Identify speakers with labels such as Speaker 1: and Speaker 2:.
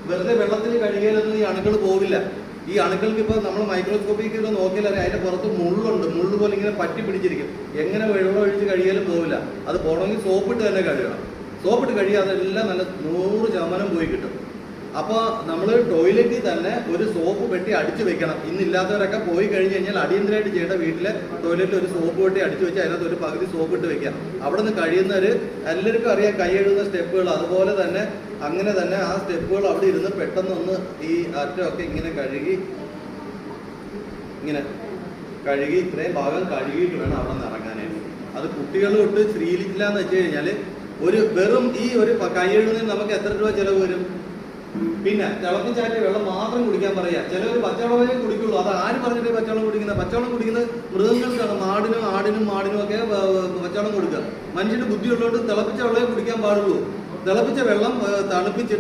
Speaker 1: വെറുതെ വെള്ളത്തിൽ കഴുകിയാലൊന്നും ഈ അണുക്കൾ പോകില്ല. ഈ അണുക്കൾക്ക് ഇപ്പോൾ നമ്മൾ മൈക്രോസ്കോപ്പിൽ നോക്കിയാൽ അറിയാം, അതിന്റെ പുറത്ത് മുള്ളുണ്ട്. മുള്ളു പോലെ ഇങ്ങനെ പറ്റി പിടിച്ചിരിക്കും. എങ്ങനെ വെള്ളം ഒഴിച്ച് കഴുകിയാലും പോകില്ല. അത് പോകണമെങ്കിൽ സോപ്പിട്ട് തന്നെ കഴുകണം. സോപ്പിട്ട് കഴുകിയാൽ അതെല്ലാം നല്ല 100% പോയി കിട്ടും. അപ്പോൾ നമ്മൾ ടോയ്ലറ്റിൽ തന്നെ ഒരു സോപ്പ് പെട്ടി അടിച്ചു വെക്കണം. ഇന്നില്ലാത്തവരൊക്കെ പോയി കഴിഞ്ഞ് കഴിഞ്ഞാൽ അടിയന്തരമായിട്ട് ചെയ്യേണ്ട, വീട്ടിലെ ടോയ്ലറ്റിൽ ഒരു സോപ്പ് പെട്ടി അടിച്ചു വെച്ച് അതിനകത്ത് ഒരു പകുതി സോപ്പ് ഇട്ട് വെക്കാം. അവിടെ നിന്ന് കഴിയുന്നവർ എല്ലാവർക്കും അറിയാം കൈ എഴുതുന്ന സ്റ്റെപ്പുകൾ. അതുപോലെ തന്നെ അങ്ങനെ തന്നെ ആ സ്റ്റെപ്പുകൾ അവിടെ ഇരുന്ന് പെട്ടെന്നൊന്ന് ഈ അറ്റമൊക്കെ ഇങ്ങനെ കഴുകി ഇത്രയും ഭാഗം കഴുകിയിട്ട് വേണം അവിടെ നിന്ന് ഇറങ്ങാനായിട്ട്. അത് കുട്ടികൾ തൊട്ട് ശീലിക്കില്ല എന്ന് വെച്ച് കഴിഞ്ഞാൽ വെറും ഈ ഒരു കൈ എഴുതുന്നതിന് നമുക്ക് എത്ര രൂപ ചിലവ് വരും? പിന്നെ തിളപ്പിച്ചാറ്റിയ വെള്ളം മാത്രം കുടിക്കാൻ പറയാ. ചിലവർ പച്ചവെള്ളമേ കുടിക്കുള്ളൂ. അത് ആര് പറഞ്ഞിട്ട് പച്ചവെള്ളം കുടിക്കുന്നത്? പച്ചവെള്ളം കുടിക്കുന്നത് മൃഗങ്ങൾക്കാണ്. മാടിനും ഒക്കെ പച്ചവെള്ളം കൊടുക്കുക. മനുഷ്യന് ബുദ്ധിയുള്ളതുകൊണ്ട് തിളപ്പിച്ച വെള്ളമേ കുടിക്കാൻ പാടുള്ളൂ. തിളപ്പിച്ച വെള്ളം തണുപ്പിച്ചിട്ട്